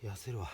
痩せるわ。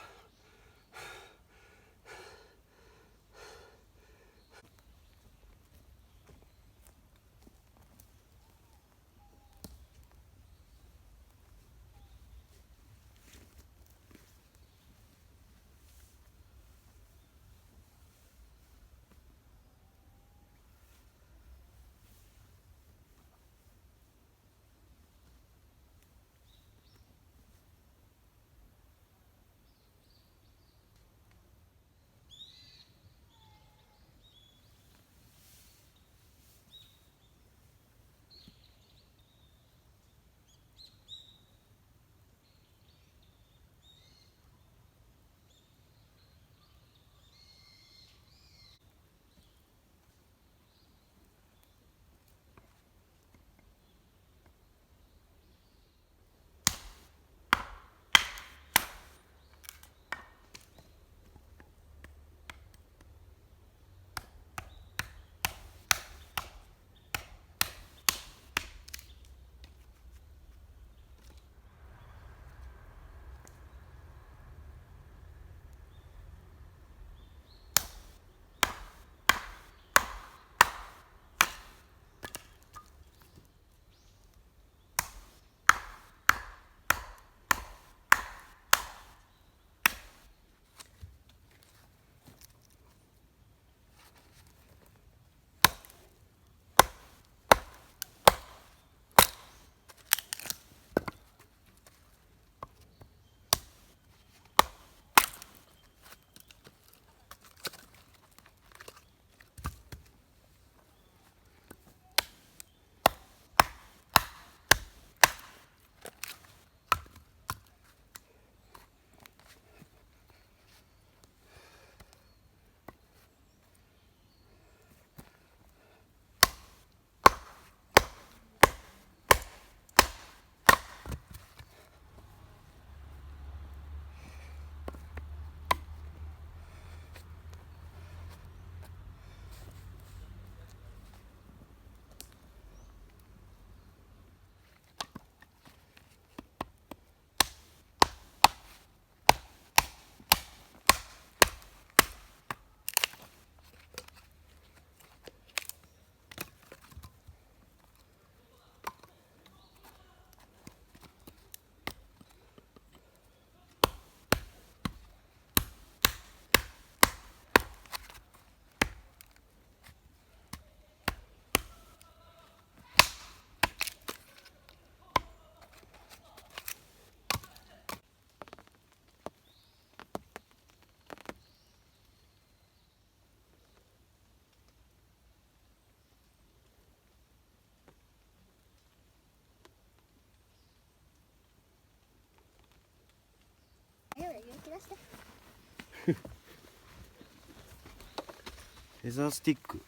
フェザースティック、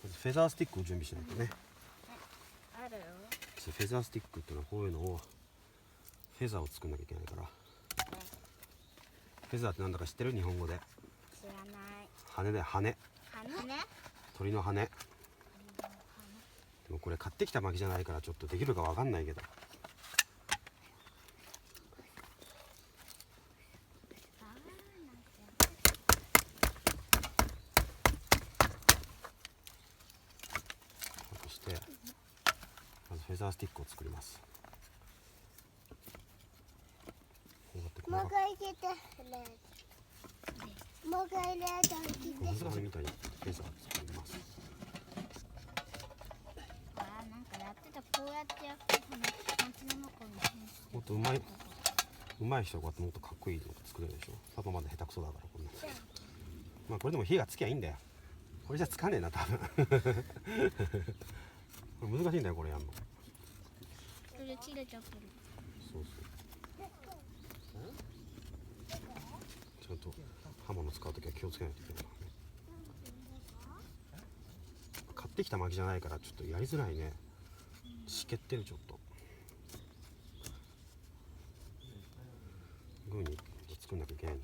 まずフェザースティックを準備しないとね。あるよ。フェザースティックっていうのはこういうのをフェザーを作んなきゃいけないから。フェザーってなんだか知ってる？日本語で。知らない。羽だよ、羽。羽？鳥の羽。でもこれ買ってきた薪じゃないからちょっとできるかわかんないけど。そしてまずフェザースティックを作ります。こうやって細かく。水がみたいにフェザーを作ります。なんかやってた、こうやってやってたの、町の中に。もっとうまい人はこうやってもっとかっこいいのが作れるでしょ。パパまだ下手くそだからこんな。まあこれでも火がつきゃいいんだよ。これじゃつかねえな多分。これ難しいんだよこれやんの。それ切れちゃってる。そうそう。ちゃんと刃物使うときは気をつけないといけないからね。買ってきた薪じゃないからちょっとやりづらいね。湿気ってるちょっと。グーに作んなきゃいけない。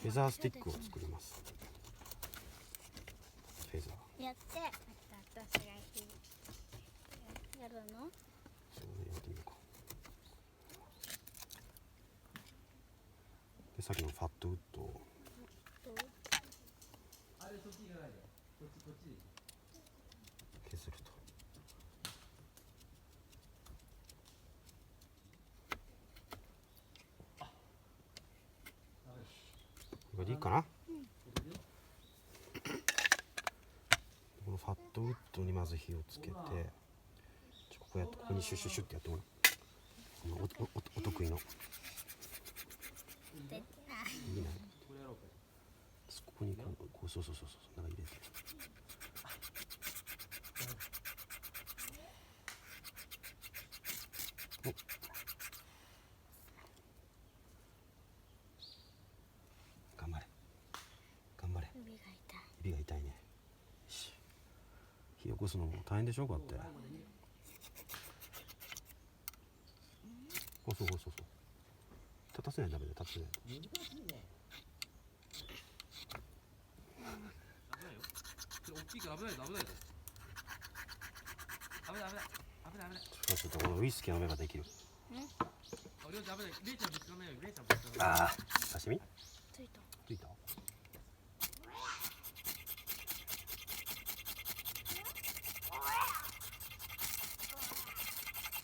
フェザースティックを作ります。フェザー。やって、私がやるの。の？そうね、やってみようか。で、さっきのファットウッドをあれそっち行かないで。こっちで。削ると。これでいいかな。このファットウッドにまず火をつけて、ここやって、ここにシュッシュッシュッってやってもらう。お得意の。できない。いいね。これやろうか。ここにこうそうなんか入れて。頑張れ。頑張れ。指が痛い。指が痛いね。よし。火起こすのも大変でしょ、こうやって。そう。立たせないとダメだよ、立たせないと。難しいね。危ないよ。それ大きいから危ないぞ。危ない。ちょっとこのウイスキーの目ができる。りょうちゃん危ない。レイちゃんぶつかんないよ。レイちゃんぶつかんないよ。ああ、刺身ついた。ついた。ほ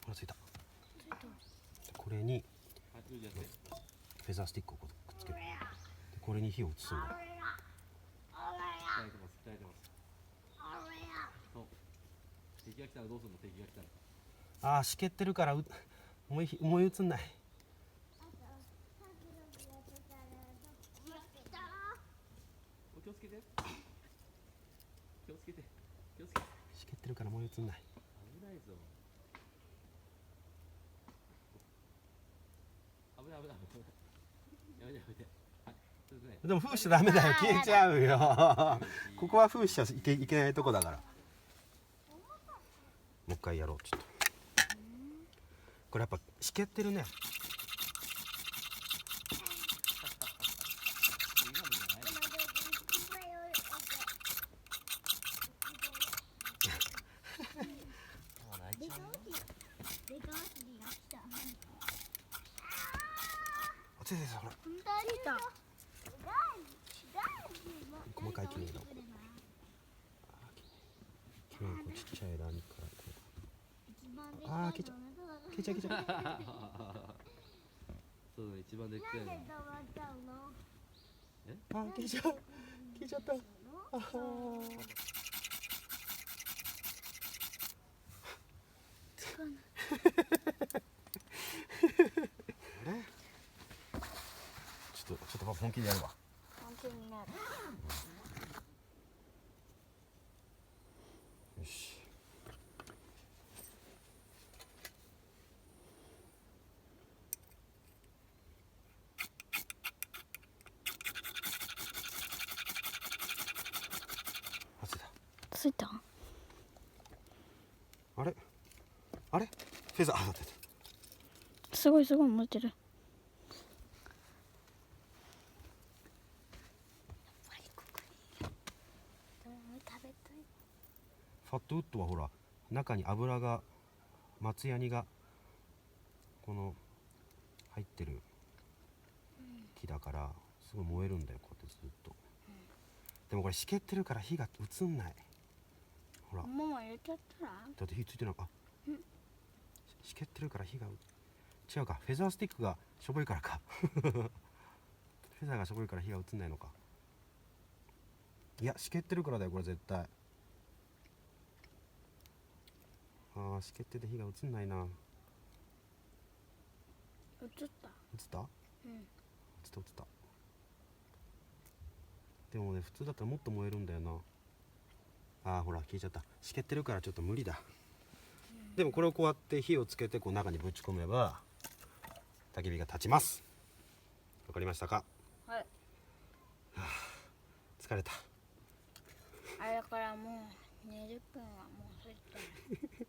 らついた。これにはい、りょうちゃんやって。フェザースティックをくっつける。でこれに火を移すんだよ。鍛えてます。そう。敵が来たらどうするの？敵が来たら。ああ、しけってるから燃え移んない。お気をつけて。しけってるから燃え移んない。危ないぞ。危ない。やめて。はい。そうですね。でも封しちゃダメだよ、消えちゃうよ。ここは封しちゃいけないとこだから。もう一回やろう、ちょっと。これやっぱしけってるね。ついてほら。細かい絹枝をこうちっちゃい枝にからこう。ああ、消えちゃう。そうだね、一番でっかいの。あー、消えちゃった。あーちょっと本気でやるわ。本気になる。よし。あ、ついた。ついた。あれフェザー、あ、出てた。すごい燃えてる。ファットウッドはほら中に油が松ヤニがこの入ってる木だからすごい燃えるんだよ、こうやってずっと。でもこれしけってるから火が移んない。ほらママ入れちゃったら？だって火ついてない。あ、しけってるから火が違うか。フェザースティックがしょぼいからか。フェザーがしょぼいから火が移んないのか。いや、しけってるからだよ、これ絶対。ああ、しけってて火が移んないな。映った。映ったうん。映った。でもね、普通だったらもっと燃えるんだよな。ああ、ほら消えちゃった。しけってるからちょっと無理だ。でもこれをこうやって火をつけてこう中にぶち込めば焚き火が立ちます。わかりましたか？はい。疲れた。あれからもう20分はもう過ぎてる。